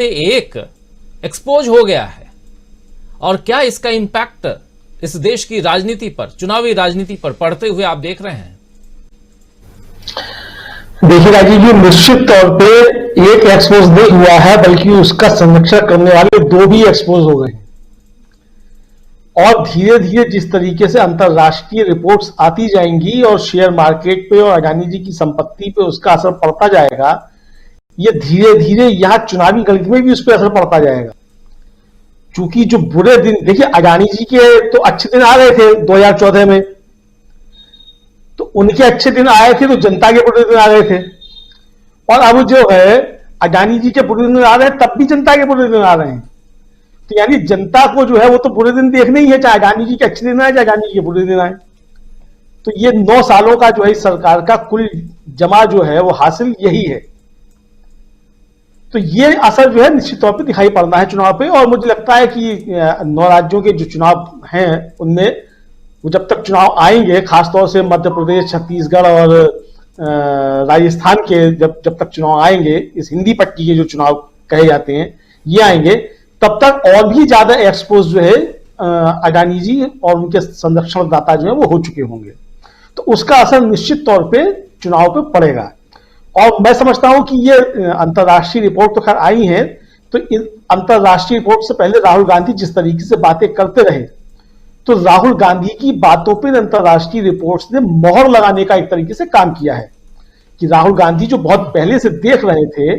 एक एक्सपोज हो गया है और क्या इसका इंपैक्ट इस देश की राजनीति पर, चुनावी राजनीति पर पड़ते हुए आप देख रहे हैं? देखिए राजीव जी, निश्चित तौर पे एक एक्सपोज नहीं हुआ है, बल्कि उसका संरक्षण करने वाले दो भी एक्सपोज हो गए हैं। और धीरे धीरे जिस तरीके से अंतरराष्ट्रीय रिपोर्ट्स आती जाएंगी और शेयर मार्केट पे और अडानी जी की संपत्ति पे उसका असर पड़ता जाएगा, ये धीरे धीरे यहां चुनावी गणित में भी उस पर असर पड़ता जाएगा। चूंकि जो बुरे दिन, देखिए अडानी जी के तो अच्छे दिन आ रहे थे 2014 में, तो उनके अच्छे दिन आए थे तो जनता के बुरे दिन आ रहे थे, और अब जो है अडानी जी के बुरे दिन आ रहे हैं तब भी जनता के बुरे दिन आ रहे हैं। तो यानी जनता को जो है वो तो बुरे दिन देखने ही है, चाहे अडानी जी के अच्छे दिन आए चाहे अडानी जी के बुरे दिन आए। तो ये 9 सालों का जो है सरकार का कुल जमा जो है वो हासिल यही है। तो ये असर जो है निश्चित तौर पे दिखाई पड़ना है चुनाव पे, और मुझे लगता है कि 9 राज्यों के जो चुनाव हैं उनमें वो जब तक चुनाव आएंगे, खासतौर से मध्य प्रदेश, छत्तीसगढ़ और राजस्थान के जब तक चुनाव आएंगे, इस हिंदी पट्टी के जो चुनाव कहे जाते हैं ये आएंगे, तब तक और भी ज्यादा एक्सपोज जो है अडानी जी और उनके संरक्षणदाता जो है वो हो चुके होंगे। तो उसका असर निश्चित तौर पे चुनाव पे पड़ेगा। और मैं समझता हूं कि ये अंतरराष्ट्रीय रिपोर्ट तो खैर आई है, तो इन अंतरराष्ट्रीय रिपोर्ट से पहले राहुल गांधी जिस तरीके से बातें करते रहे, तो राहुल गांधी की बातों पर अंतरराष्ट्रीय रिपोर्ट्स ने मोहर लगाने का एक तरीके से काम किया है कि राहुल गांधी जो बहुत पहले से देख रहे थे,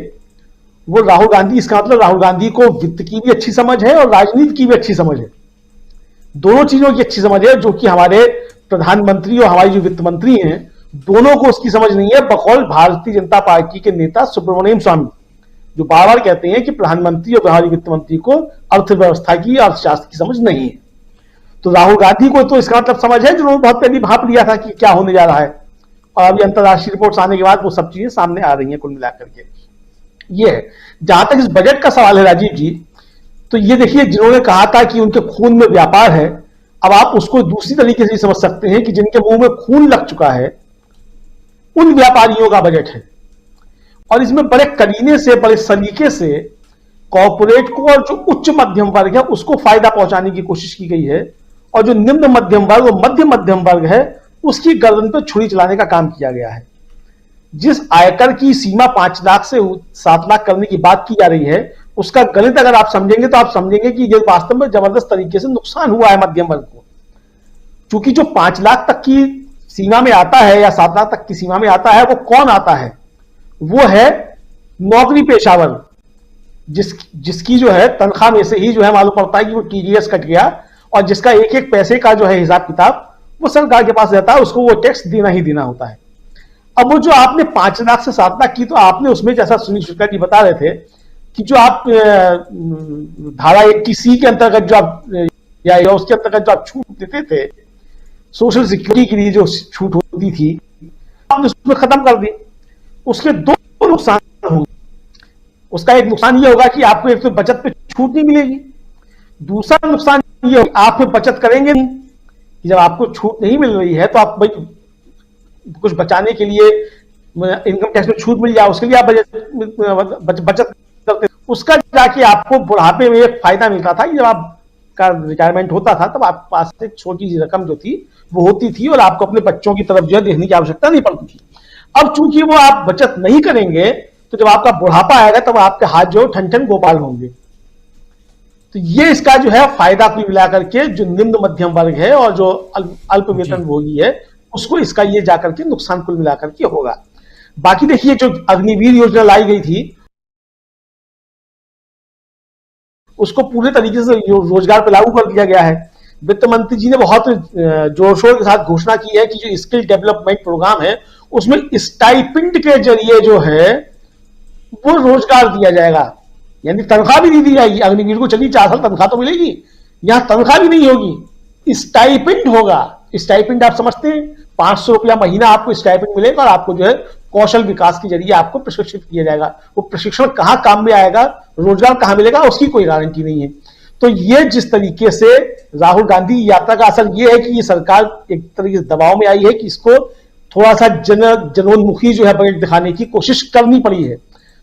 वो राहुल गांधी, इसका मतलब राहुल गांधी को वित्त की भी अच्छी समझ है और राजनीति की भी अच्छी समझ है, दोनों चीजों की अच्छी समझ है, जो कि हमारे प्रधानमंत्री और हमारी जो वित्त मंत्री हैं दोनों को उसकी समझ नहीं है। बकौल भारतीय जनता पार्टी के नेता सुब्रमण्यम स्वामी, जो बार बार कहते हैं कि प्रधानमंत्री और हमारी वित्त मंत्री को अर्थव्यवस्था की, अर्थशास्त्र की समझ नहीं है। तो राहुल गांधी को तो इसका मतलब समझ है, जिन्होंने बहुत पहले भाप लिया था कि क्या होने जा रहा है, और अभी अंतरराष्ट्रीय रिपोर्ट्स आने के बाद वो सब चीजें सामने आ रही हैं कुल मिलाकर के। ये है। जहां तक इस बजट का सवाल है राजीव जी, तो ये देखिए, जिन्होंने कहा था कि उनके खून में व्यापार है, अब आप उसको दूसरी तरीके से समझ सकते हैं कि जिनके मुंह में खून लग चुका है उन व्यापारियों का बजट है। और इसमें बड़े करीने से, बड़े सलीके से कॉर्पोरेट को और जो उच्च मध्यम वर्ग है उसको फायदा पहुंचाने की कोशिश की गई है, और जो निम्न मध्यम वर्ग और मध्यम वर्ग है उसकी गर्दन पर छुरी चलाने का काम किया गया है। जिस आयकर की सीमा 5 लाख से 7 लाख करने की बात की जा रही है, उसका गणित अगर आप समझेंगे तो आप समझेंगे कि ये वास्तव में जबरदस्त तरीके से नुकसान हुआ है मध्यम वर्ग को। क्योंकि जो 5 लाख तक की सीमा में आता है या 7 लाख तक की सीमा में आता है, वो कौन आता है? वो है नौकरी पेशावर, जिसकी जो है तनख्वाह में से ही जो है मालूम पड़ता है कि वो टीडीएस कट गया, और जिसका एक एक पैसे का जो है हिसाब किताब वो सरकार के पास रहता है, उसको वो टैक्स देना ही देना होता है। अब वो जो आपने 5 लाख से 7 लाख की, तो आपने उसमें जैसा सुनील शुक्ला जी बता रहे थे कि जो आप धारा 80C के अंतर्गत जो आप या उसके अंतर्गत जो आप छूट देते थे सोशल सिक्योरिटी के लिए, जो छूट होती थी, आपने उसमें खत्म कर दी। उसके 2 नुकसान होंगे। उसका एक नुकसान ये होगा कि आपको एक तो बचत पे छूट नहीं मिलेगी, दूसरा नुकसान ये होगा आप फिर बचत करेंगे नहीं। जब आपको छूट नहीं मिल रही है तो आप भाई कुछ बचाने के लिए इनकम टैक्स में छूट मिल जाए, उसके लिए आप बचत करते। उसका जाके आपको बुढ़ापे में एक फायदा मिलता था कि जब आपका रिटायरमेंट होता था तब आपके पास एक छोटी सी रकम जो थी वो होती थी, और आपको अपने बच्चों की तरफ जो है देखने की आवश्यकता नहीं पड़ती थी। अब चूंकि वो आप बचत नहीं करेंगे, तो जब आपका बुढ़ापा आएगा तब आपके हाथ जो ठन ठन गोपाल होंगे। तो ये इसका जो है फायदा कुल मिलाकर के जो निम्न मध्यम वर्ग है और जो अल्प वेतन भोगी है, उसको इसका ये जाकर के नुकसान कुल मिलाकर के होगा। बाकी देखिए, जो अग्निवीर योजना लाई गई थी उसको पूरे तरीके से रोजगार पर लागू कर दिया गया है। वित्त मंत्री जी ने बहुत जोर शोर के साथ घोषणा की है कि जो स्किल डेवलपमेंट प्रोग्राम है उसमें स्टाइपेंड के जरिए जो है वो रोजगार दिया जाएगा, यानी तनख्वाह भी नहीं दी जाएगी। अग्निवीर को चलिए 4 साल तनख्वाह तो मिलेगी, यहां तनख्वाह भी नहीं होगी, स्टाइपेंड होगा। स्टाइपेंड आप समझते हैं, 500 रुपया महीना आपको स्टाइपेंड मिलेगा, और आपको जो है कौशल विकास के जरिए आपको प्रशिक्षित किया जाएगा। वो प्रशिक्षण कहां काम में आएगा, रोजगार कहां मिलेगा, उसकी कोई गारंटी नहीं है। तो ये जिस तरीके से राहुल गांधी यात्रा का असर ये है कि ये सरकार एक तरीके से दबाव में आई है कि इसको थोड़ा सा जनोन्मुखी जो है बजट दिखाने की कोशिश करनी पड़ी है।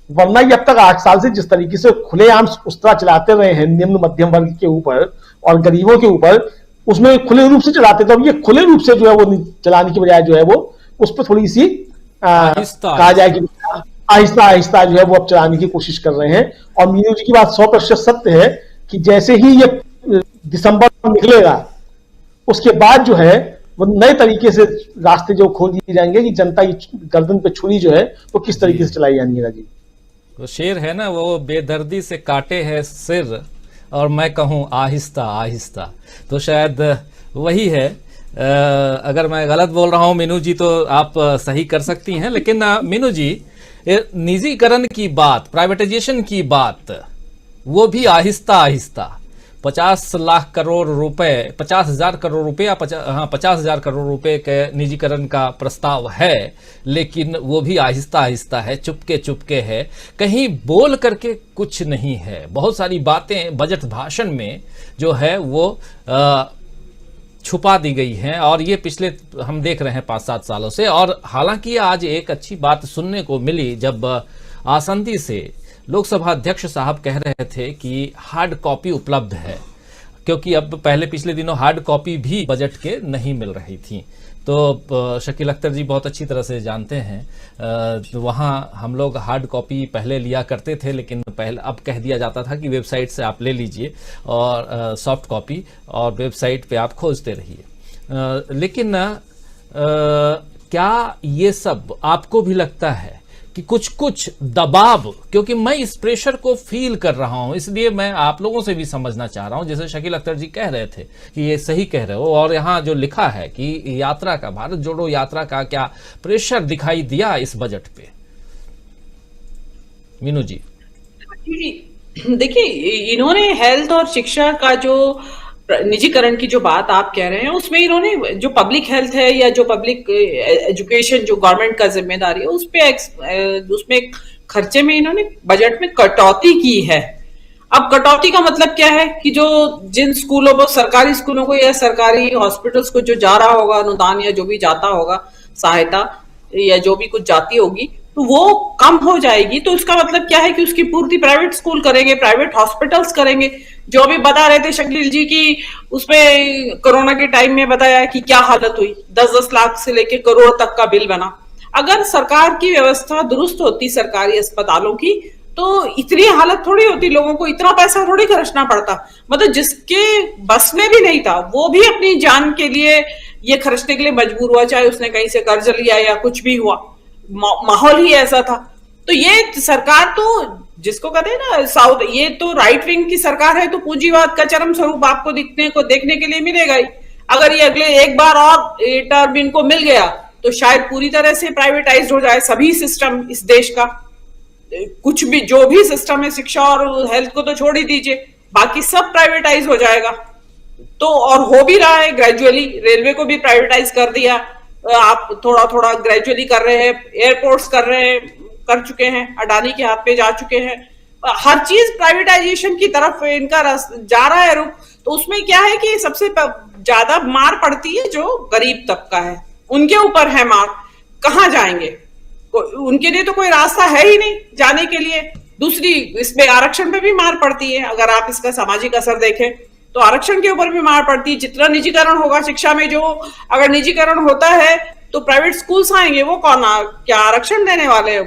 वरना ये अब तक 8 साल से जिस तरीके से खुलेआम उस तरह चलाते रहे हैं निम्न मध्यम वर्ग के ऊपर और गरीबों के ऊपर, उसमें खुले रूप से चलाते, तो अब ये खुले रूप से जो है वो चलाने की बजाय जो है वो उस पर थोड़ी सी कहा जाए कि आहिस्ता आहिस्ता जो है वो अब चलाने की कोशिश कर रहे हैं। और मीनू जी की बात 100% सत्य है कि जैसे ही ये दिसंबर निकलेगा उसके बाद जो है वो नए तरीके से रास्ते जो खोल दिए जाएंगे कि जनता की गर्दन पे छुरी जो है वो किस तरीके से चलाई जानी है। जी तो शेर है ना, वो बेदर्दी से काटे है सिर और मैं कहूं आहिस्ता आहिस्ता, तो शायद वही है। अगर मैं गलत बोल रहा हूं मीनू जी तो आप सही कर सकती हैं, लेकिन मीनू जी निजीकरण की बात, प्राइवेटाइजेशन की बात, वो भी आहिस्ता आहिस्ता 50 लाख करोड़ रुपए, 50,000 करोड़ रुपए या 50,000 करोड़ रुपए के निजीकरण का प्रस्ताव है, लेकिन वो भी आहिस्ता आहिस्ता है, चुपके चुपके है, कहीं बोल करके कुछ नहीं है। बहुत सारी बातें बजट भाषण में जो है वो छुपा दी गई हैं और ये पिछले हम देख रहे हैं 5-7 सालों से। और हालांकि आज एक अच्छी बात सुनने को मिली जब आसंदी से लोकसभा अध्यक्ष साहब कह रहे थे कि हार्ड कॉपी उपलब्ध है, क्योंकि अब पहले पिछले दिनों हार्ड कॉपी भी बजट के नहीं मिल रही थी। तो शकील अख्तर जी बहुत अच्छी तरह से जानते हैं, वहाँ हम लोग हार्ड कॉपी पहले लिया करते थे, लेकिन पहले अब कह दिया जाता था कि वेबसाइट से आप ले लीजिए और सॉफ्ट कॉपी और वेबसाइट पे आप खोजते रहिए। लेकिन क्या ये सब आपको भी लगता है कि कुछ दबाव, क्योंकि मैं इस प्रेशर को फील कर रहा हूं, इसलिए मैं आप लोगों से भी समझना चाह रहा हूं, जैसे शकील अख्तर जी कह रहे थे कि ये सही कह रहे हो, और यहां जो लिखा है कि यात्रा का, भारत जोड़ो यात्रा का क्या प्रेशर दिखाई दिया इस बजट पे। मीनू जी देखिए, इन्होंने हेल्थ और शिक्षा का जो निजीकरण की जो बात आप कह रहे हैं, उसमें इन्होंने जो पब्लिक हेल्थ है या जो पब्लिक एजुकेशन जो गवर्नमेंट का जिम्मेदारी है उसमें खर्चे में इन्होंने बजट में कटौती की है। अब कटौती का मतलब क्या है कि जो जिन स्कूलों को, सरकारी स्कूलों को या सरकारी हॉस्पिटल्स को जो जा रहा होगा अनुदान या जो भी जाता होगा सहायता या जो भी कुछ जाती होगी, तो वो कम हो जाएगी। तो उसका मतलब क्या है कि उसकी पूर्ति प्राइवेट स्कूल करेंगे, प्राइवेट हॉस्पिटल्स करेंगे। जो अभी बता रहे थे शकील जी की उसमें कोरोना के टाइम में बताया कि क्या हालत हुई, 10-10 लाख से लेके करोड़ तक का बिल बना। अगर सरकार की व्यवस्था दुरुस्त होती सरकारी अस्पतालों की, तो इतनी हालत थोड़ी होती, लोगों को इतना पैसा थोड़ी खर्चना पड़ता। मतलब जिसके बस में भी नहीं था वो भी अपनी जान के लिए ये खर्चने के लिए मजबूर हुआ, चाहे उसने कहीं से कर्ज लिया या कुछ भी हुआ, माहौल ही ऐसा था। तो ये सरकार तो जिसको कहते हैं ना साउथ, ये तो राइट विंग की सरकार है, तो पूंजीवाद का चरम स्वरूप आपको देखने के लिए मिलेगा ही। अगर ये अगले एक बार और टर्म इनको मिल गया तो शायद पूरी तरह से प्राइवेटाइज हो जाए सभी सिस्टम इस देश का, कुछ भी जो भी सिस्टम है, शिक्षा और हेल्थ को तो छोड़ ही दीजिए, बाकी सब प्राइवेटाइज हो जाएगा। तो और हो भी रहा है ग्रेजुअली, रेलवे को भी प्राइवेटाइज कर दिया, आप थोड़ा थोड़ा ग्रेजुअली कर रहे हैं, एयरपोर्ट्स कर चुके हैं, अडानी के हाथ पे जा चुके हैं, हर चीज प्राइवेटाइजेशन की तरफ इनका जा रहा है रुख। तो उसमें क्या है कि सबसे ज्यादा मार पड़ती है जो गरीब तबका है, उनके ऊपर है मार। कहाँ जाएंगे, उनके लिए तो कोई रास्ता है ही नहीं जाने के लिए। दूसरी इसमें आरक्षण पे भी मार पड़ती है, अगर आप इसका सामाजिक असर देखें तो आरक्षण के ऊपर भी मार पड़ती है। जितना निजीकरण होगा शिक्षा में, जो अगर निजीकरण होता है तो प्राइवेट स्कूल्स आएंगे, वो कौन क्या आरक्षण देने वाले हैं?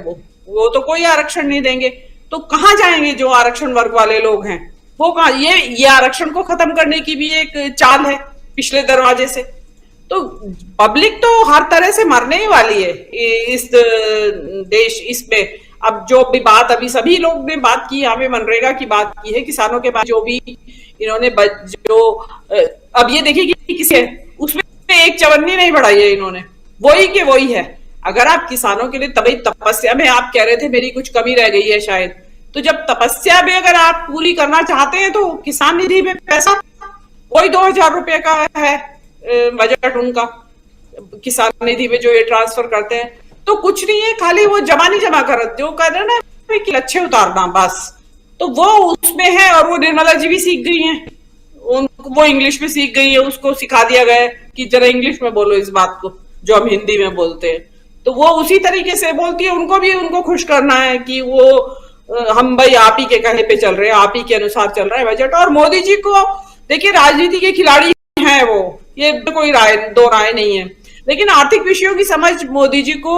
वो तो कोई आरक्षण नहीं देंगे। तो कहाँ जाएंगे जो आरक्षण वर्ग वाले लोग हैं, वो कहाँ? ये आरक्षण को खत्म करने की भी एक चाल है पिछले दरवाजे से। तो पब्लिक तो हर तरह से मरने ही वाली है इस देश इसमें। अब जो भी बात अभी सभी लोग ने बात की, हमें मनरेगा की बात की है, किसानों के बाद जो भी इन्होंने जो अब ये देखिए कि किसी उसमें एक चवन्नी नहीं बढ़ाई है इन्होंने, वही के वही है। अगर आप किसानों के लिए तभी तपस्या में आप कह रहे थे मेरी कुछ कमी रह गई है शायद, तो जब तपस्या में अगर आप पूरी करना चाहते हैं तो किसान निधि में पैसा वही 2000 रुपए का है बजट उनका, किसान निधि में जो ये ट्रांसफर करते हैं। तो कुछ नहीं है, खाली वो जमा नहीं जमा कर, जो कह रहे ना कि लच्छे उतारना बस, तो वो उसमें है। और वो निर्मला जी भी सीख गई हैं, वो इंग्लिश में सीख गई है, उसको सिखा दिया गया है कि जरा इंग्लिश में बोलो इस बात को जो हम हिंदी में बोलते हैं। तो वो उसी तरीके से बोलती है, उनको भी उनको खुश करना है कि वो हम भाई आप ही के कहे पे चल रहे हैं, आप ही के अनुसार चल रहा है बजट। और मोदी जी को देखिए राजनीति के खिलाड़ी हैं वो, ये कोई दो राय नहीं है, लेकिन आर्थिक विषयों की समझ मोदी जी को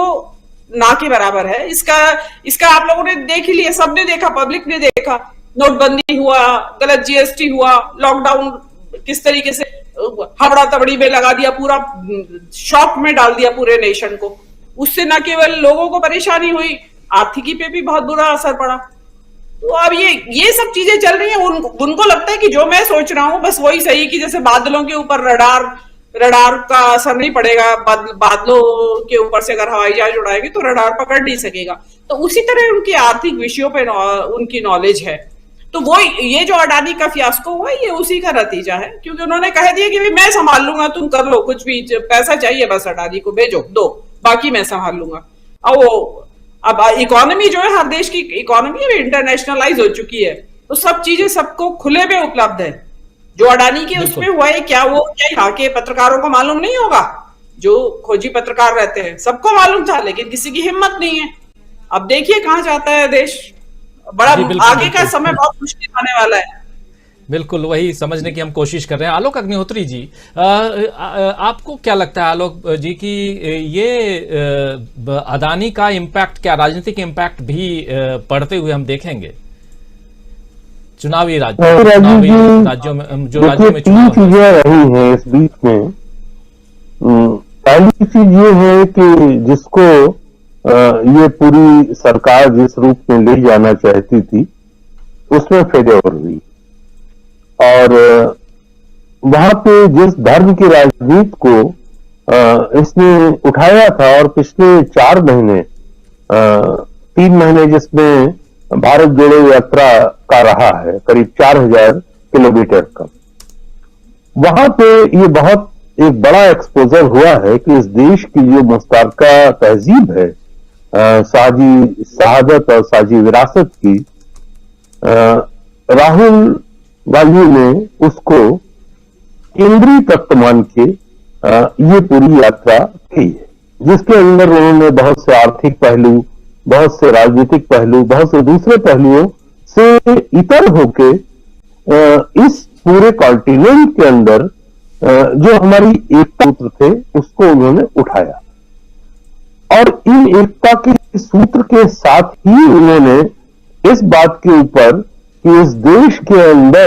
ना के बराबर है। इसका आप लोगों ने देख ही लिया, सबने देखा, पब्लिक ने देखा, नोटबंदी हुआ, गलत जीएसटी हुआ, लॉकडाउन किस तरीके से हबड़ा तबड़ी में लगा दिया, पूरा शॉक में डाल दिया पूरे नेशन को। उससे न केवल लोगों को परेशानी हुई, आर्थिकी पे भी बहुत बुरा असर पड़ा। तो अब ये सब चीजें चल रही हैं, उनको लगता है कि जो मैं सोच रहा हूं बस वही सही, कि जैसे बादलों के ऊपर रडार का असर नहीं पड़ेगा, बादलों के ऊपर से अगर हवाई जहाज उड़ाएगी तो रडार पकड़ नहीं सकेगा। तो उसी तरह उनकी आर्थिक विषयों पे उनकी नॉलेज है। तो वो ये जो अडानी का फियास्को हुआ ये उसी का नतीजा है, क्योंकि उन्होंने कह दिया कि मैं संभाल लूंगा, तुम कर लो कुछ भी, पैसा चाहिए बस अडानी को भेजो दो, बाकी मैं संभाल लूंगा। अब इकोनॉमी जो है, हर देश की इकोनॉमी अभी इंटरनेशनलाइज हो चुकी है, तो सब चीजें सबको खुले में उपलब्ध है। जो अडानी के उसमें हुआ है, क्या वो यहाँ के पत्रकारों को मालूम नहीं होगा? जो खोजी पत्रकार रहते हैं सबको मालूम था, लेकिन किसी की हिम्मत नहीं है। अब देखिए कहाँ जाता है देश, बड़ा आगे का समय बहुत मुश्किल आने वाला है। बिल्कुल वही समझने की हम कोशिश कर रहे हैं। आलोक अग्निहोत्री जी, आपको क्या लगता है आलोक जी कि ये अदानी का इम्पैक्ट, क्या राजनीतिक इम्पैक्ट भी पड़ते हुए हम देखेंगे चुनावी राज्यों में, जो राज्यों में तीन चीजें रही हैं इस बीच में। पहली चीज ये है कि जिसको ये पूरी सरकार जिस रूप में ले जाना चाहती थी उसमें फेलियर हुई, और वहां पे जिस धर्म की राजनीति को इसने उठाया था, और पिछले 4 महीने 3 महीने जिसमें भारत जोड़ो यात्रा का रहा है, करीब 4000 किलोमीटर का, वहां पे ये बहुत एक बड़ा एक्सपोजर हुआ है कि इस देश की जो मुश्तरका तहजीब है, साझी शहादत और साझी विरासत की, राहुल गांधी ने उसको केंद्रीय तत्व मान के ये पूरी यात्रा की है, जिसके अंदर उन्होंने बहुत से आर्थिक पहलू, बहुत से राजनीतिक पहलू, बहुत से दूसरे पहलुओं से इतर होके इस पूरे कॉन्टिनेंट के अंदर जो हमारी एकता सूत्र थे उसको उन्होंने उठाया, और इन एकता के सूत्र के साथ ही उन्होंने इस बात के ऊपर कि इस देश के अंदर